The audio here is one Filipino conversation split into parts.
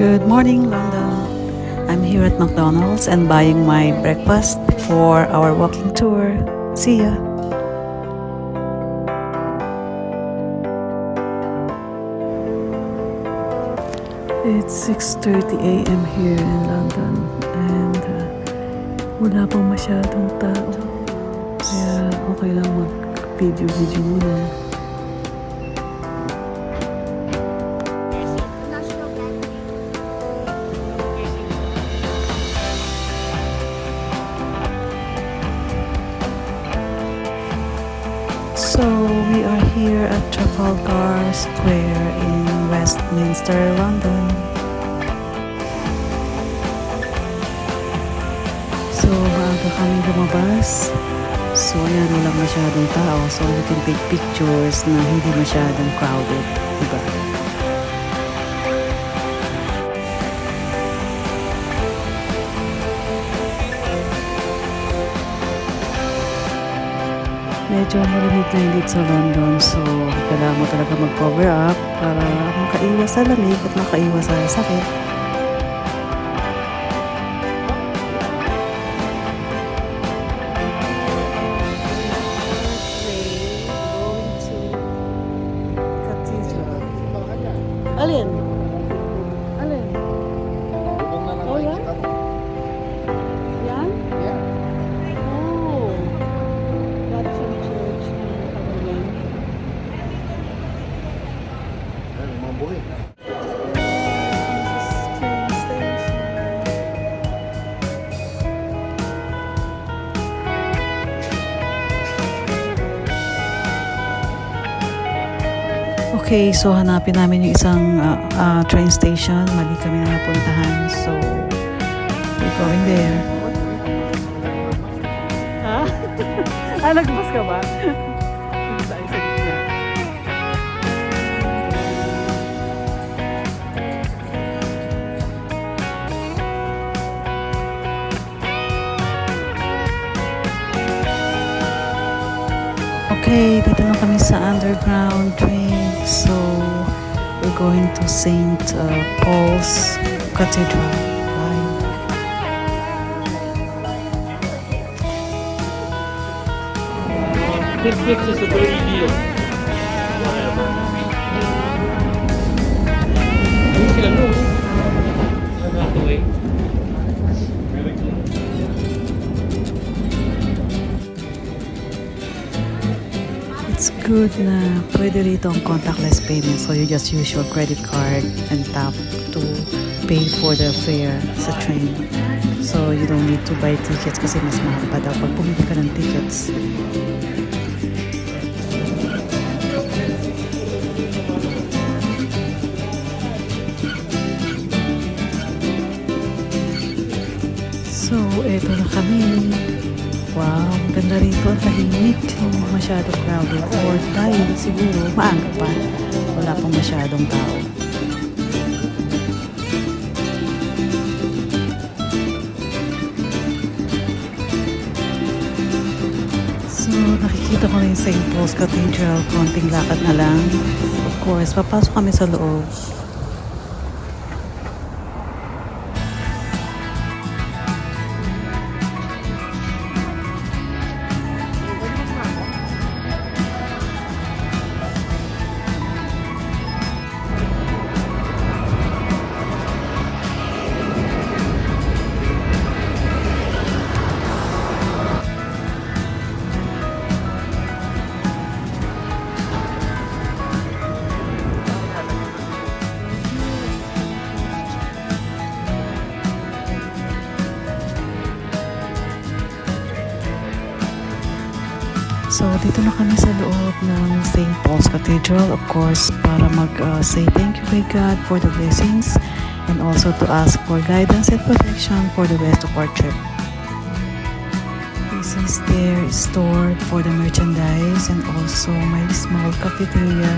Good morning, London. I'm here at McDonald's and buying my breakfast for our walking tour. See ya! It's 6:30 a.m. here in London and wala pang masyadong tao. Kaya okay lang mag-video muna. So we are here at Trafalgar Square in Westminster, London. So maaga kami lumabas. So ayan, walang masyadong tao. So we can take pictures na hindi masyadong crowded. Diba? Medyo malamig na dito sa London, so kailangan mo talaga mag-cover up para makaiwas sa lamig at makaiwas sa sakit. Alin? Alin? Oh, yan? Yan? Yeah. Oh. That's some church. Mga buhay. Okay, so hanapin namin yung isang train station. Mali kami na napuntahan. So, we're going there. Ha? Nagbus ka ba? Tayo sa gitna. Okay, dito na kami sa underground train. So, we're going to St. Paul's Cathedral. Bye. Netflix is a dirty deal. Whatever. Yung sila no? I'm not the way. It's good na pwede rito ang contactless payment. So you just use your credit card and tap to pay for the fare sa train. So you don't need to buy tickets kasi mas mahal pa daw pag bumili ka ng tickets. So eto na kami. Wow, ganda rito, tahimik, hindi masyadong crowded or dahil siguro maaga pa, wala pang masyadong tao. So nakikita ko na yung St. Paul's Cathedral, konting lakad na lang. Of course, papasok kami sa loob. So, dito na kami sa loob ng St. Paul's Cathedral, of course, para mag-say thank you kay God for the blessings and also to ask for guidance and protection for the rest of our trip. This is their store for the merchandise and also may small cafeteria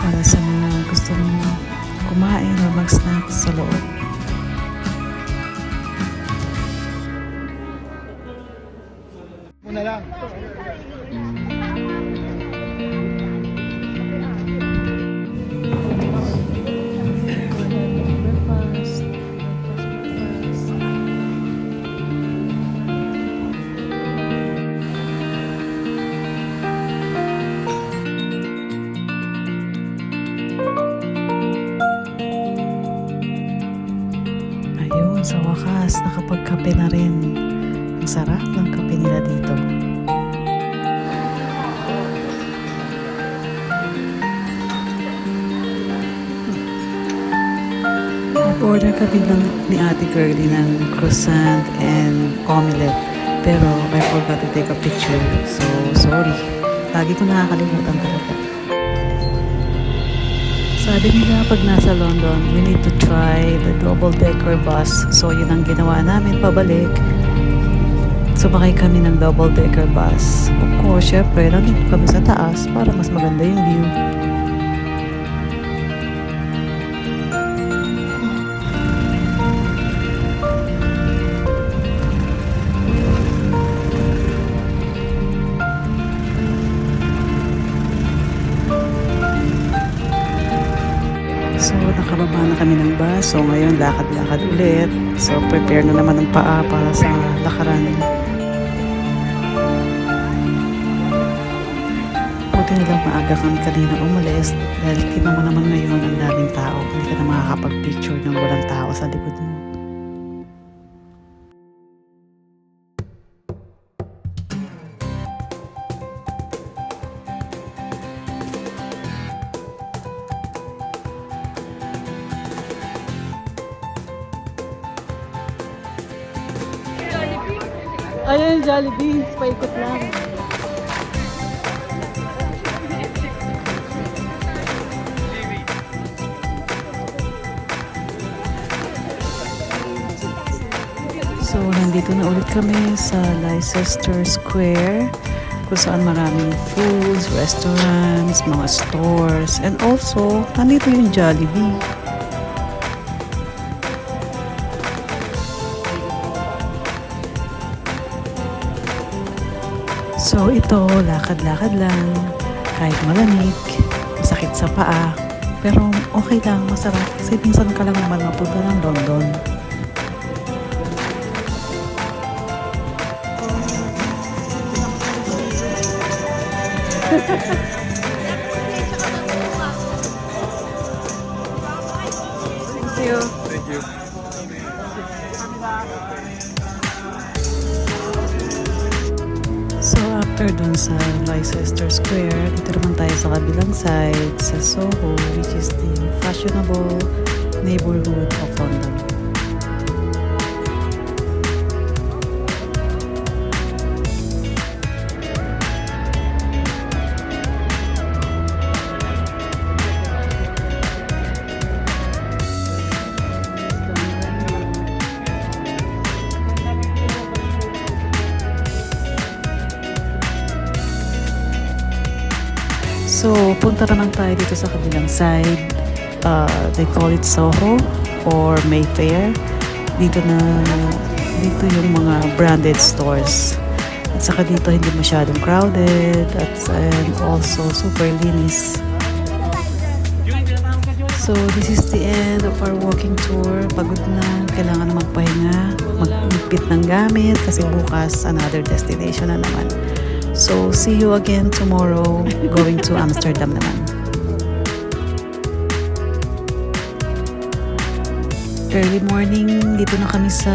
para sa mga gustong kumain o mag-snack sa loob. Muna lang. Breakfast. Sa wakas, nakapagkape na rin. Ang sarap ng kape nila dito. Nag-order kami ni Ate Girlie ng croissant and omelette. Pero I forgot to take a picture. So, sorry. Lagi ko nakakalimutan talaga. Sabi nila pag nasa London, you need to try the double-decker bus. So, yun ang ginawa namin pabalik. Sumakay kami ng double-decker bus. Of course, syempre, nandito kami sa taas para mas maganda yung view. So, nakababa na kami ng bus. So, ngayon, lakad-lakad ulit. So, prepare na naman ang paa para sa lakaran. Buti nilang maaga kami kanina umalis dahil kita mo naman ngayon ang daming tao. Hindi ka na makakapag-picture ng walang tao sa likod mo. Ayan yung Jollibee, paikot lang. So, nandito na ulit kami sa Leicester Square kung saan maraming foods, restaurants, mga stores, and also, nandito yung Jollibee. So ito, lakad-lakad lang, kahit malamig, masakit sa paa, pero okay lang, masarap kasi minsan ka lang naman mapunta ng London. Thank you. Thank you. So after dun sa Leicester Square, dito naman tayo sa kabilang side, sa Soho, which is the fashionable neighborhood of London. So, punta naman tayo dito sa kabilang side. They call it Soho or Mayfair. Dito yung mga branded stores. At saka dito hindi masyadong crowded and also super linis. So, this is the end of our walking tour. Pagod na, kailangan na magpahinga, magpit ng gamit kasi bukas another destination na naman. So, see you again tomorrow going to Amsterdam naman. Early morning, dito na kami sa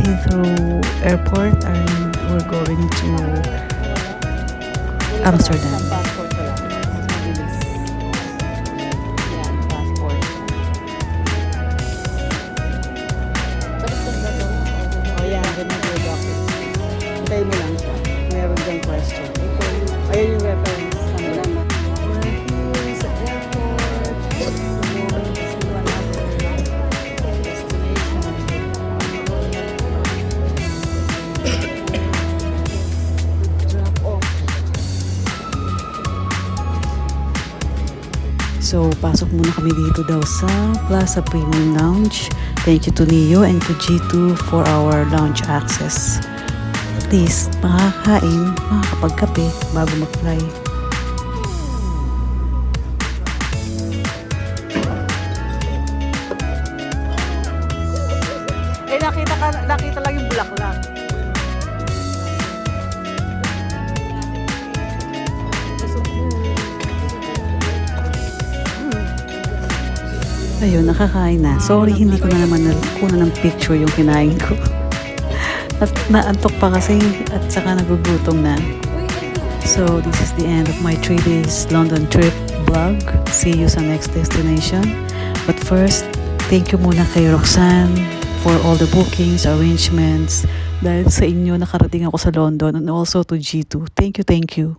Heathrow Airport and we're going to Amsterdam. Hintay mo lang siya. Meron diyang question. Ayun yung reference. We're here sa airport. We're going to another destination. Drop off. So, pasok muna kami dito daw sa Plaza Premium Lounge. Thank you to Neo and to G2 for our lounge access. At least, makakain, makakapagkape bago mag-fly. Nakita lang yung bulaklak. Ayun, nakakain na. Sorry, hindi ko na naman nakuha ng picture yung kinain ko. At naantok pa kasi at saka nagugutom na. So, this is the end of my 3 days London trip vlog. See you sa next destination. But first, thank you muna kay Roxanne for all the bookings, arrangements. Dahil sa inyo, nakarating ako sa London, and also to G2. Thank you, thank you.